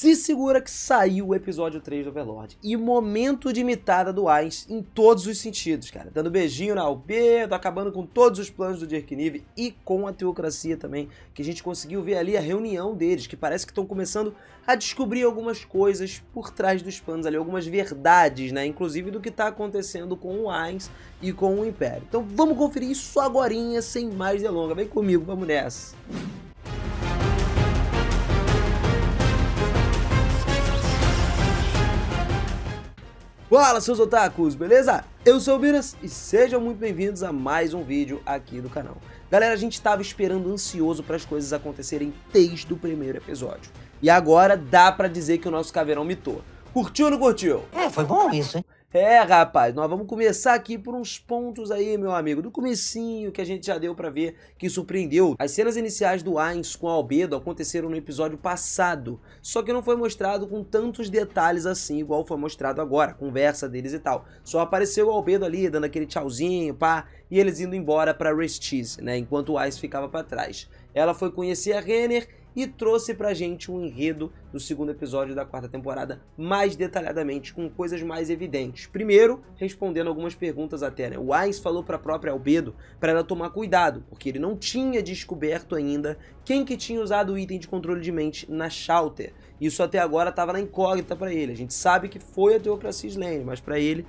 Se segura que saiu o episódio 3 do Overlord. E momento de mitada do Ainz em todos os sentidos, cara. Dando beijinho na Albedo, acabando com todos os planos do Dirk Nive e com a teocracia também. Que a gente conseguiu ver ali a reunião deles, que parece que estão começando a descobrir algumas coisas por trás dos panos ali, algumas verdades, né? Inclusive do que tá acontecendo com o Ainz e com o Império. Então vamos conferir isso agorinha, sem mais delongas. Vem comigo, vamos nessa. Fala, seus otakus, beleza? Eu sou o Minas e sejam muito bem-vindos a mais um vídeo aqui do canal. Galera, a gente tava esperando ansioso para as coisas acontecerem desde o primeiro episódio. E agora dá pra dizer que o nosso caveirão mitou. Curtiu ou não curtiu? Foi bom isso, hein? Rapaz, nós vamos começar aqui por uns pontos aí, meu amigo, do comecinho que a gente já deu pra ver que surpreendeu. As cenas iniciais do Ainz com a Albedo aconteceram no episódio passado, só que não foi mostrado com tantos detalhes assim, igual foi mostrado agora, a conversa deles e tal. Só apareceu o Albedo ali, dando aquele tchauzinho, pá, e eles indo embora pra Restise, né, enquanto o Ainz ficava pra trás. Ela foi conhecer a Renner e trouxe pra gente um enredo do segundo episódio da quarta temporada mais detalhadamente, com coisas mais evidentes. Primeiro, respondendo algumas perguntas até, né? O Ainz falou pra própria Albedo pra ela tomar cuidado, porque ele não tinha descoberto ainda quem que tinha usado o item de controle de mente na Shallter. Isso até agora estava na incógnita pra ele. A gente sabe que foi a Teocracia Slane, mas pra ele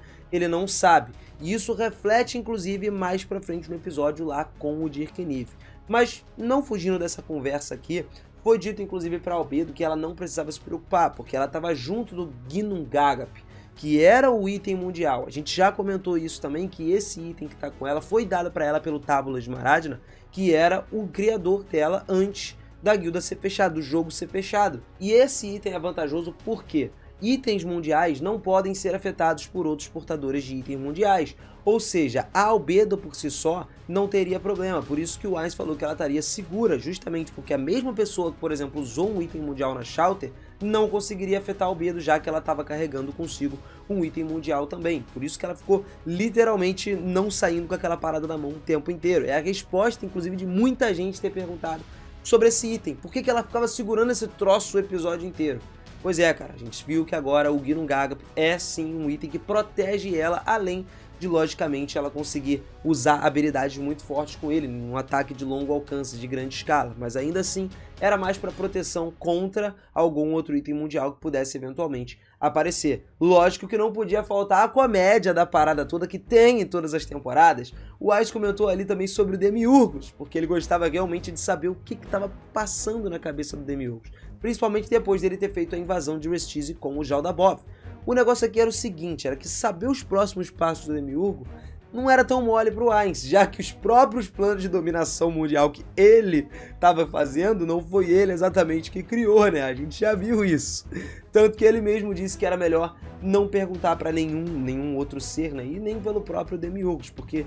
não sabe. E isso reflete, inclusive, mais pra frente no episódio lá com o Dirk Nive. Mas, não fugindo dessa conversa aqui, foi dito inclusive para Albedo que ela não precisava se preocupar, porque ela estava junto do Ginnungagap, que era o item mundial. A gente já comentou isso também, que esse item que está com ela foi dado para ela pelo Tábula de Maradna, que era o criador dela antes da guilda ser fechada, do jogo ser fechado. E esse item é vantajoso porque itens mundiais não podem ser afetados por outros portadores de itens mundiais. Ou seja, a Albedo por si só não teria problema, por isso que o Ainz falou que ela estaria segura, justamente porque a mesma pessoa que, por exemplo, usou um item mundial na Shallter, não conseguiria afetar a Albedo, já que ela estava carregando consigo um item mundial também. Por isso que ela ficou literalmente não saindo com aquela parada na mão o tempo inteiro. É a resposta, inclusive, de muita gente ter perguntado sobre esse item. Por que ela ficava segurando esse troço o episódio inteiro? Pois é, cara, a gente viu que agora o Ginnungagap é sim um item que protege ela, além de, logicamente, ela conseguir usar habilidades muito fortes com ele, num ataque de longo alcance, de grande escala, mas ainda assim era mais para proteção contra algum outro item mundial que pudesse eventualmente aparecer. Lógico que não podia faltar a comédia da parada toda que tem em todas as temporadas. O Ainz comentou ali também sobre o Demiurgos, porque ele gostava realmente de saber o que estava passando na cabeça do Demiurgos, principalmente depois dele ter feito a invasão de Restise com o Jaldabov. O negócio aqui era o seguinte, era que saber os próximos passos do Demiurgo não era tão mole pro Ainz, já que os próprios planos de dominação mundial que ele estava fazendo, não foi ele exatamente que criou, né? A gente já viu isso. Tanto que ele mesmo disse que era melhor não perguntar para nenhum outro ser, né? E nem pelo próprio Demiurgos, porque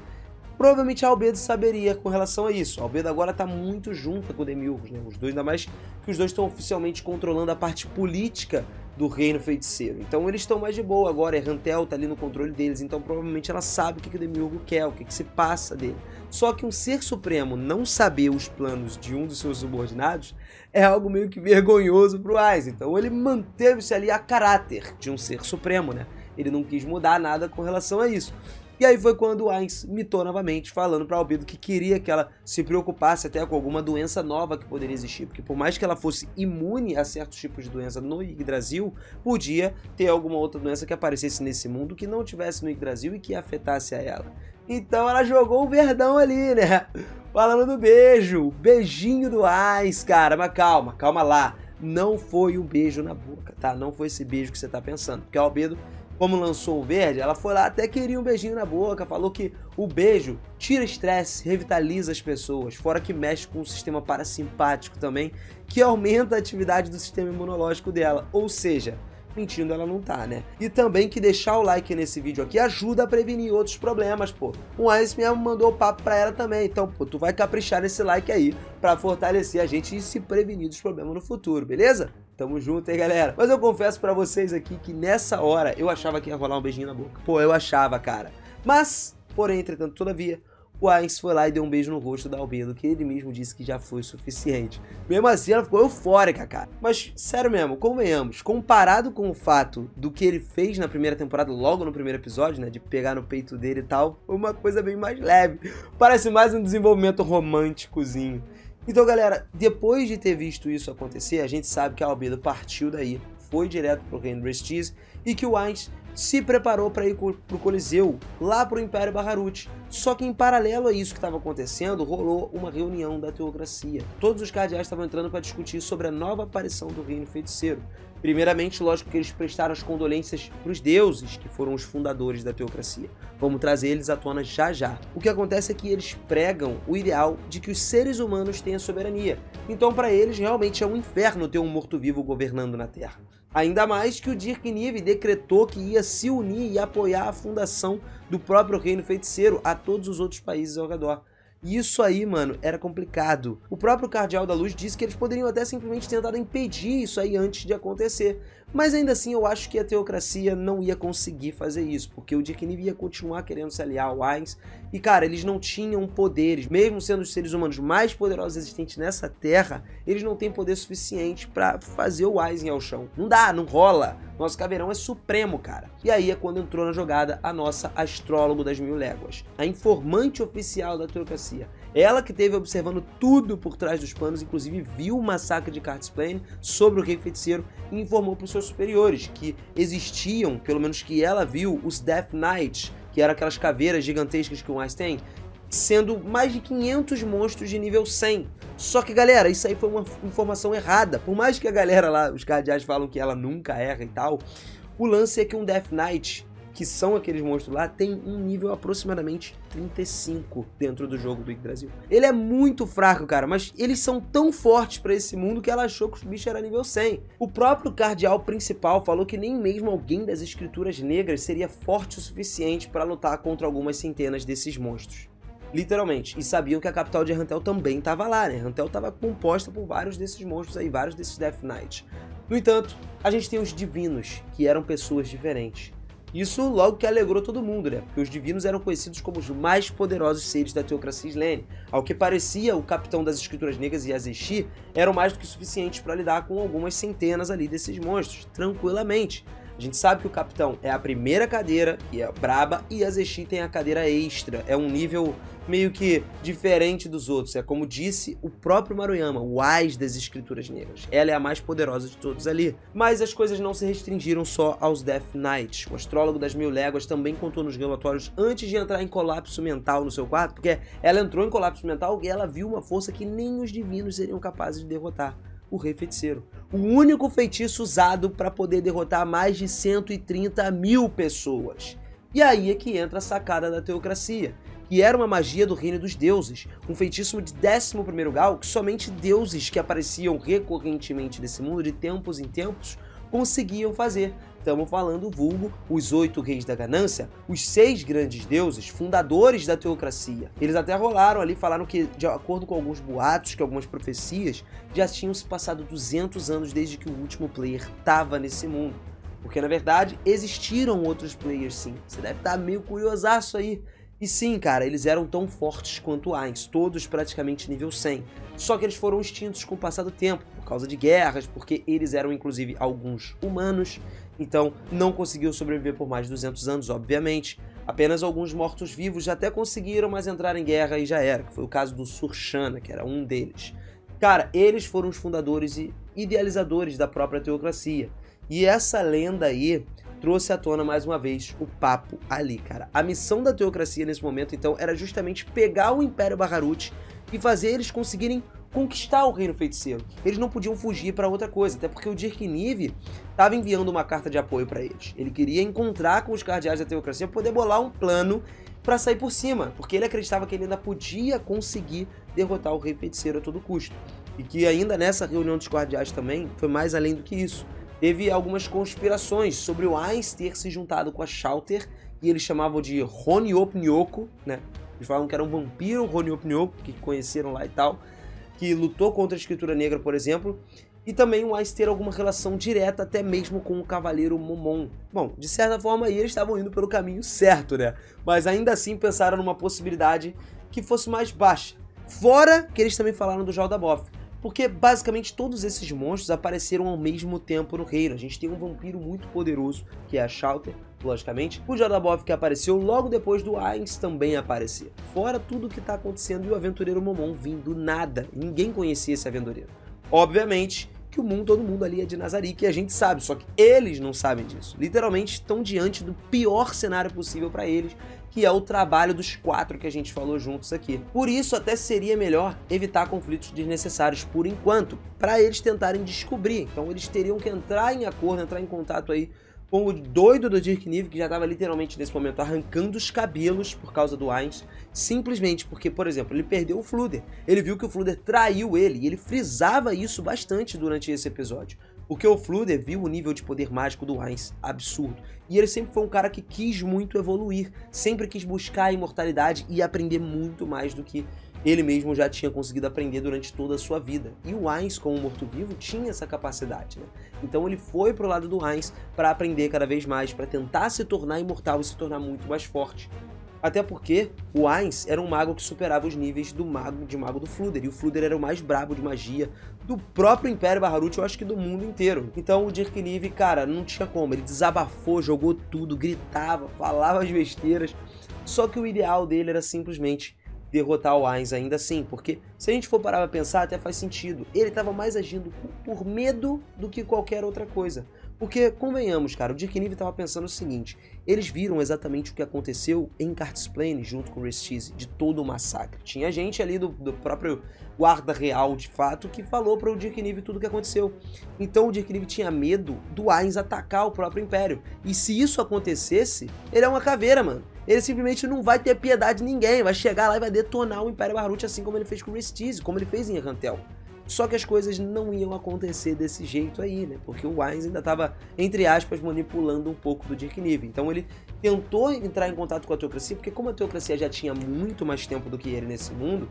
provavelmente a Albedo saberia com relação a isso. A Albedo agora tá muito junta com o Demiurgos, né? Os dois, ainda mais que os dois estão oficialmente controlando a parte política do reino feiticeiro. Então eles estão mais de boa agora, a Errantel tá ali no controle deles, então provavelmente ela sabe o que o Demiurgo quer, o que se passa dele. Só que um ser supremo não saber os planos de um dos seus subordinados é algo meio que vergonhoso pro Ainz. Então ele manteve-se ali a caráter de um ser supremo, né? Ele não quis mudar nada com relação a isso. E aí foi quando o Ainz mitou novamente, falando para Albedo que queria que ela se preocupasse até com alguma doença nova que poderia existir, porque por mais que ela fosse imune a certos tipos de doença no Yggdrasil, podia ter alguma outra doença que aparecesse nesse mundo que não tivesse no Yggdrasil e que afetasse a ela. Então ela jogou o verdão ali, né? Falando do beijo, o beijinho do Ainz, cara, mas calma lá. Não foi um beijo na boca, tá? Não foi esse beijo que você tá pensando, porque a Albedo, como lançou o verde, ela foi lá, até queria um beijinho na boca, falou que o beijo tira estresse, revitaliza as pessoas, fora que mexe com o sistema parasimpático também, que aumenta a atividade do sistema imunológico dela, ou seja, mentindo ela não tá, né? E também que deixar o like nesse vídeo aqui ajuda a prevenir outros problemas, pô. O Ainz mesmo mandou o papo pra ela também, então, pô, tu vai caprichar nesse like aí pra fortalecer a gente e se prevenir dos problemas no futuro, beleza? Tamo junto aí, galera. Mas eu confesso pra vocês aqui que nessa hora eu achava que ia rolar um beijinho na boca. Pô, eu achava, cara. Mas, porém, entretanto, todavia, o Ainz foi lá e deu um beijo no rosto da Albedo, que ele mesmo disse que já foi suficiente. Mesmo assim, ela ficou eufórica, cara. Mas, sério mesmo, convenhamos, comparado com o fato do que ele fez na primeira temporada, logo no primeiro episódio, né, de pegar no peito dele e tal, foi uma coisa bem mais leve. Parece mais um desenvolvimento românticozinho. Então, galera, depois de ter visto isso acontecer, a gente sabe que a Albedo partiu daí, foi direto pro Reino Restiz e que o Ainz se preparou para ir pro Coliseu, lá pro Império Baharut. Só que em paralelo a isso que estava acontecendo, rolou uma reunião da teocracia. Todos os cardeais estavam entrando para discutir sobre a nova aparição do reino feiticeiro. Primeiramente, lógico que eles prestaram as condolências para os deuses, que foram os fundadores da teocracia. Vamos trazer eles à tona já já. O que acontece é que eles pregam o ideal de que os seres humanos tenham soberania. Então, para eles, realmente é um inferno ter um morto-vivo governando na Terra. Ainda mais que o Dirk Nive decretou que ia se unir e apoiar a fundação do próprio reino feiticeiro a todos os outros países ao redor. E isso aí, mano, era complicado. O próprio Cardeal da Luz disse que eles poderiam até simplesmente tentar impedir isso aí antes de acontecer. Mas ainda assim eu acho que a teocracia não ia conseguir fazer isso, porque o Dirk Nive ia continuar querendo se aliar ao Ainz. E cara, eles não tinham poderes, mesmo sendo os seres humanos mais poderosos existentes nessa terra, eles não têm poder suficiente pra fazer o Ainz ir ao chão. Não dá, não rola. Nosso caveirão é supremo, cara. E aí é quando entrou na jogada a nossa astrólogo das 1000 léguas, a informante oficial da teocracia. Ela que esteve observando tudo por trás dos panos, inclusive viu o massacre de Cartisplane sobre o rei feiticeiro e informou para os seus superiores que existiam, pelo menos que ela viu, os Death Knights, que eram aquelas caveiras gigantescas que o Ainz tem, sendo mais de 500 monstros de nível 100. Só que, galera, isso aí foi uma informação errada. Por mais que a galera lá, os cardeais falam que ela nunca erra e tal, o lance é que um Death Knight, que são aqueles monstros lá, tem um nível aproximadamente 35 dentro do jogo do Yggdrasil. Ele é muito fraco, cara, mas eles são tão fortes pra esse mundo que ela achou que os bichos eram nível 100. O próprio cardeal principal falou que nem mesmo alguém das escrituras negras seria forte o suficiente para lutar contra algumas centenas desses monstros. Literalmente. E sabiam que a capital de Errantel também estava lá, né? Errantel estava composta por vários desses monstros aí, vários desses Death Knights. No entanto, a gente tem os divinos, que eram pessoas diferentes. Isso logo que alegrou todo mundo, né? Porque os divinos eram conhecidos como os mais poderosos seres da teocracia Slane. Ao que parecia, o capitão das escrituras negras e Azeshi eram mais do que suficientes para lidar com algumas centenas ali desses monstros, tranquilamente. A gente sabe que o capitão é a primeira cadeira, e é braba, e a Azeshi tem a cadeira extra. É um nível meio que diferente dos outros. É como disse o próprio Maruyama, o Ais das escrituras negras. Ela é a mais poderosa de todos ali. Mas as coisas não se restringiram só aos Death Knights. O astrólogo das 1000 léguas também contou nos relatórios antes de entrar em colapso mental no seu quarto, porque ela entrou em colapso mental e ela viu uma força que nem os divinos seriam capazes de derrotar. O Rei Feiticeiro. O único feitiço usado para poder derrotar mais de 130 mil pessoas. E aí é que entra a sacada da teocracia, que era uma magia do reino dos deuses, um feitiço de 11º grau que somente deuses que apareciam recorrentemente nesse mundo de tempos em tempos conseguiam fazer. Estamos falando vulgo os 8 reis da ganância, os 6 grandes deuses, fundadores da teocracia. Eles até rolaram ali, falaram que, de acordo com alguns boatos, que algumas profecias, já tinham se passado 200 anos desde que o último player estava nesse mundo. Porque, na verdade, existiram outros players sim. Você deve estar meio curiosaço aí. E sim, cara, eles eram tão fortes quanto Ainz, todos praticamente nível 100. Só que eles foram extintos com o passar do tempo, por causa de guerras, porque eles eram inclusive alguns humanos, então não conseguiu sobreviver por mais de 200 anos, obviamente. Apenas alguns mortos-vivos já até conseguiram, mas entrar em guerra e já era, que foi o caso do Surshana, que era um deles. Cara, eles foram os fundadores e idealizadores da própria teocracia. E essa lenda aí trouxe à tona mais uma vez o papo ali, cara. A missão da teocracia nesse momento, então, era justamente pegar o Império Baharut e fazer eles conseguirem conquistar o Reino Feiticeiro. Eles não podiam fugir para outra coisa, até porque o Dirk Nive estava enviando uma carta de apoio para eles. Ele queria encontrar com os cardeais da teocracia, poder bolar um plano para sair por cima, porque ele acreditava que ele ainda podia conseguir derrotar o Rei Feiticeiro a todo custo. E que ainda nessa reunião dos cardeais também foi mais além do que isso. Teve algumas conspirações sobre o Ainz ter se juntado com a Shallter, e eles chamavam de Honiop-Nyoko, né? Eles falavam que era um vampiro Honiop-Nyoko, que conheceram lá e tal, que lutou contra a Escritura Negra, por exemplo, e também o Ainz ter alguma relação direta até mesmo com o Cavaleiro Momon. Bom, de certa forma aí eles estavam indo pelo caminho certo, né? Mas ainda assim pensaram numa possibilidade que fosse mais baixa. Fora que eles também falaram do Jaldabaoth, porque basicamente todos esses monstros apareceram ao mesmo tempo no reino. A gente tem um vampiro muito poderoso, que é a Shallter, logicamente. O Jaldabaoth que apareceu logo depois do Ainz também aparecer. Fora tudo que tá acontecendo e o aventureiro Momon vindo nada. Ninguém conhecia esse aventureiro. Obviamente que todo mundo ali é de Nazarick, e a gente sabe, só que eles não sabem disso. Literalmente estão diante do pior cenário possível para eles, que é o trabalho dos 4 que a gente falou juntos aqui. Por isso até seria melhor evitar conflitos desnecessários por enquanto, para eles tentarem descobrir. Então eles teriam que entrar em acordo, entrar em contato aí com o doido do Dirk Nive, que já estava literalmente nesse momento arrancando os cabelos por causa do Ainz, simplesmente porque, por exemplo, ele perdeu o Fluder. Ele viu que o Fluder traiu ele, e ele frisava isso bastante durante esse episódio. Porque o Fluder viu o nível de poder mágico do Ainz absurdo. E ele sempre foi um cara que quis muito evoluir, sempre quis buscar a imortalidade e aprender muito mais do que ele mesmo já tinha conseguido aprender durante toda a sua vida. E o Ainz, como morto-vivo, tinha essa capacidade, né? Então ele foi pro lado do Ainz para aprender cada vez mais, para tentar se tornar imortal e se tornar muito mais forte. Até porque o Ainz era um mago que superava os níveis do mago do Fluder, e o Fluder era o mais brabo de magia do próprio Império Bahamut, eu acho que do mundo inteiro. Então o Dirk Nive, cara, não tinha como, ele desabafou, jogou tudo, gritava, falava as besteiras, só que o ideal dele era simplesmente derrotar o Ainz ainda assim, porque se a gente for parar pra pensar, até faz sentido. Ele estava mais agindo por medo do que qualquer outra coisa. Porque, convenhamos, cara, o Dirk Nive estava pensando o seguinte: eles viram exatamente o que aconteceu em Cartisplane junto com o Restize, de todo o massacre. Tinha gente ali do próprio guarda real, de fato, que falou para o Dirk Nive tudo o que aconteceu. Então o Dirk Nive tinha medo do Ainz atacar o próprio Império. E se isso acontecesse, ele é uma caveira, mano. Ele simplesmente não vai ter piedade de ninguém, vai chegar lá e vai detonar o Império Bahamut, assim como ele fez com o Restize, como ele fez em Errantel. Só que as coisas não iam acontecer desse jeito aí, né? Porque o Ainz ainda estava, entre aspas, manipulando um pouco do Dirk Nive. Então ele tentou entrar em contato com a Teocracia, porque como a Teocracia já tinha muito mais tempo do que ele nesse mundo,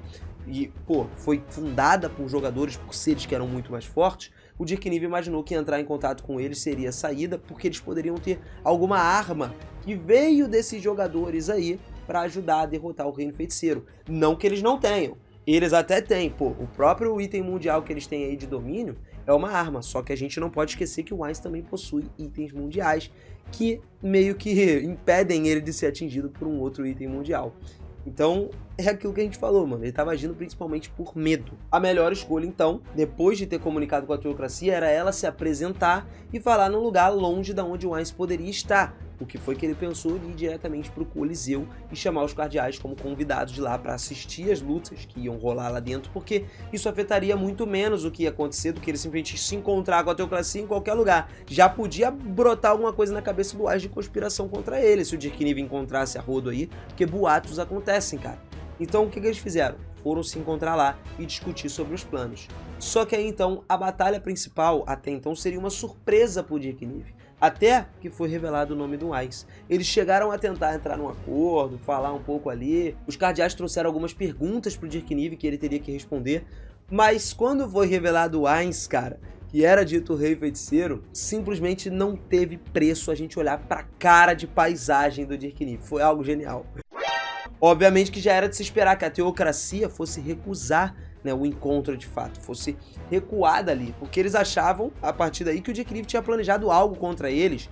e, foi fundada por jogadores, por seres que eram muito mais fortes, o Dirk Nive imaginou que entrar em contato com eles seria a saída, porque eles poderiam ter alguma arma que veio desses jogadores aí para ajudar a derrotar o Reino Feiticeiro. Não que eles não tenham. Eles até têm, o próprio item mundial que eles têm aí de domínio é uma arma, só que a gente não pode esquecer que o Ainz também possui itens mundiais que meio que impedem ele de ser atingido por um outro item mundial. Então, é aquilo que a gente falou, mano, ele estava agindo principalmente por medo. A melhor escolha, então, depois de ter comunicado com a Teocracia, era ela se apresentar e falar num lugar longe de onde o Ainz poderia estar. O que foi que ele pensou de ir diretamente para o Coliseu e chamar os cardeais como convidados de lá para assistir as lutas que iam rolar lá dentro, porque isso afetaria muito menos o que ia acontecer do que ele simplesmente se encontrar com a Teocracia em qualquer lugar. Já podia brotar alguma coisa na cabeça do Ainz de conspiração contra ele, se o Dirk Nive encontrasse a rodo aí, porque boatos acontecem, cara. Então o que eles fizeram? Foram se encontrar lá e discutir sobre os planos. Só que aí então a batalha principal até então seria uma surpresa pro Dirk Nive. Até que foi revelado o nome do Ainz. Eles chegaram a tentar entrar num acordo, falar um pouco ali. Os cardeais trouxeram algumas perguntas pro Dirk Nive que ele teria que responder. Mas quando foi revelado o Ainz, cara, que era dito Rei Feiticeiro, simplesmente não teve preço a gente olhar pra cara de paisagem do Dirk Nive. Foi algo genial. Obviamente que já era de se esperar que a Teocracia fosse recusar, né, o encontro de fato, fosse recuada ali, porque eles achavam, a partir daí, que o Dirk Nive tinha planejado algo contra eles.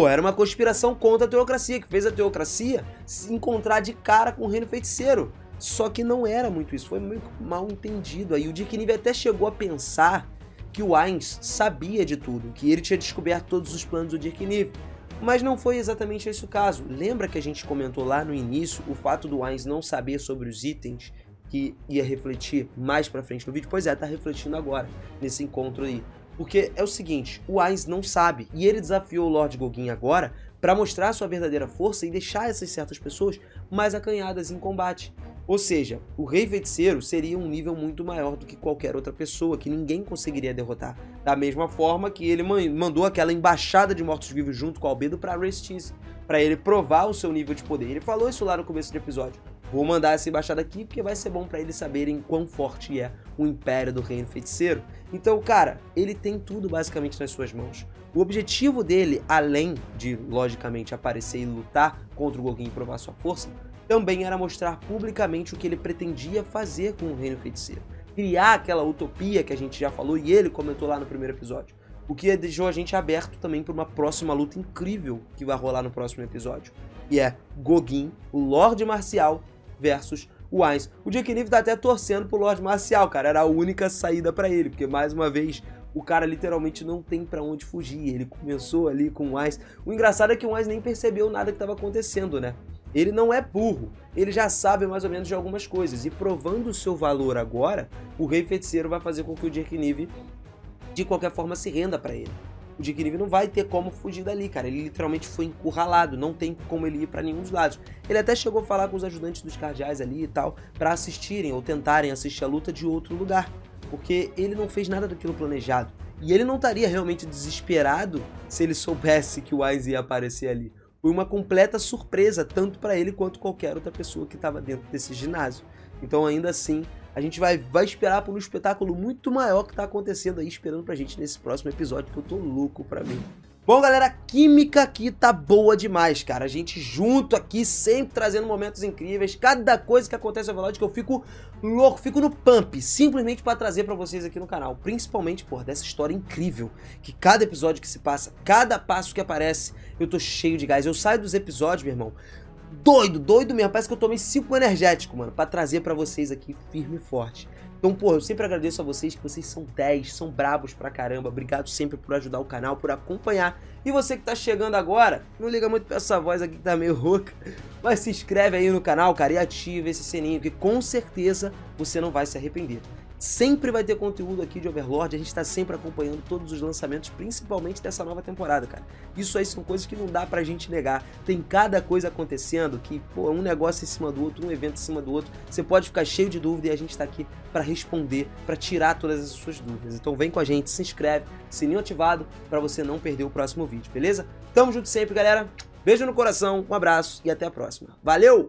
Era uma conspiração contra a Teocracia, que fez a Teocracia se encontrar de cara com o Reino Feiticeiro. Só que não era muito isso, foi meio mal entendido. Aí o Dirk Nive até chegou a pensar que o Ainz sabia de tudo, que ele tinha descoberto todos os planos do Dirk Nive. Mas não foi exatamente esse o caso. Lembra que a gente comentou lá no início o fato do Ainz não saber sobre os itens que ia refletir mais pra frente no vídeo? Pois é, tá refletindo agora, nesse encontro aí. Porque é o seguinte, o Ainz não sabe, e ele desafiou o Lord Gauguin agora pra mostrar sua verdadeira força e deixar essas certas pessoas mais acanhadas em combate. Ou seja, o Rei Feiticeiro seria um nível muito maior do que qualquer outra pessoa, que ninguém conseguiria derrotar. Da mesma forma que ele mandou aquela embaixada de mortos-vivos junto com o Albedo pra Restize, pra ele provar o seu nível de poder. Ele falou isso lá no começo do episódio. Vou mandar essa embaixada aqui porque vai ser bom pra eles saberem quão forte é o Império do Reino Feiticeiro. Então, cara, ele tem tudo basicamente nas suas mãos. O objetivo dele, além de, logicamente, aparecer e lutar contra o Gauguin e provar sua força, também era mostrar publicamente o que ele pretendia fazer com o Reino Feiticeiro. Criar aquela utopia que a gente já falou e ele comentou lá no primeiro episódio. O que deixou a gente aberto também para uma próxima luta incrível que vai rolar no próximo episódio. E é Gogin, o Lorde Marcial, versus o Ainz. O Jake Neve tá até torcendo pro Lorde Marcial, cara. Era a única saída para ele, porque mais uma vez o cara literalmente não tem pra onde fugir. Ele começou ali com o Ainz. O engraçado é que o Ainz nem percebeu nada que estava acontecendo, né? Ele não é burro, ele já sabe mais ou menos de algumas coisas. E provando o seu valor agora, o Rei Feiticeiro vai fazer com que o Jake Neve de qualquer forma se renda pra ele. O Jake Neve não vai ter como fugir dali, cara. Ele literalmente foi encurralado, não tem como ele ir pra nenhum dos lados. Ele até chegou a falar com os ajudantes dos cardeais ali e tal, pra assistirem ou tentarem assistir a luta de outro lugar. Porque ele não fez nada daquilo planejado. E ele não estaria realmente desesperado se ele soubesse que o Ainz ia aparecer ali. Foi uma completa surpresa, tanto para ele quanto qualquer outra pessoa que estava dentro desse ginásio. Então, ainda assim, a gente vai esperar por um espetáculo muito maior que está acontecendo aí, esperando pra gente nesse próximo episódio, que eu tô louco pra mim. Bom, galera, a química aqui tá boa demais, cara. A gente junto aqui, sempre trazendo momentos incríveis. Cada coisa que acontece no Overlord que eu fico louco, fico no pump, simplesmente pra trazer pra vocês aqui no canal. Principalmente, porra, dessa história incrível, que cada episódio que se passa, cada passo que aparece, eu tô cheio de gás. Eu saio dos episódios, meu irmão, doido mesmo. Parece que eu tomei 5 energéticos, mano, pra trazer pra vocês aqui firme e forte. Então, pô, eu sempre agradeço a vocês, que vocês são 10, são brabos pra caramba. Obrigado sempre por ajudar o canal, por acompanhar. E você que tá chegando agora, não liga muito pra essa voz aqui que tá meio rouca, mas se inscreve aí no canal, cara, e ativa esse sininho, que com certeza você não vai se arrepender. Sempre vai ter conteúdo aqui de Overlord, a gente tá sempre acompanhando todos os lançamentos, principalmente dessa nova temporada, cara. Isso aí são coisas que não dá pra gente negar. Tem cada coisa acontecendo que, pô, um negócio em cima do outro, um evento em cima do outro. Você pode ficar cheio de dúvida e a gente tá aqui pra responder, pra tirar todas as suas dúvidas. Então vem com a gente, se inscreve, sininho ativado pra você não perder o próximo vídeo, beleza? Tamo junto sempre, galera. Beijo no coração, um abraço e até a próxima. Valeu!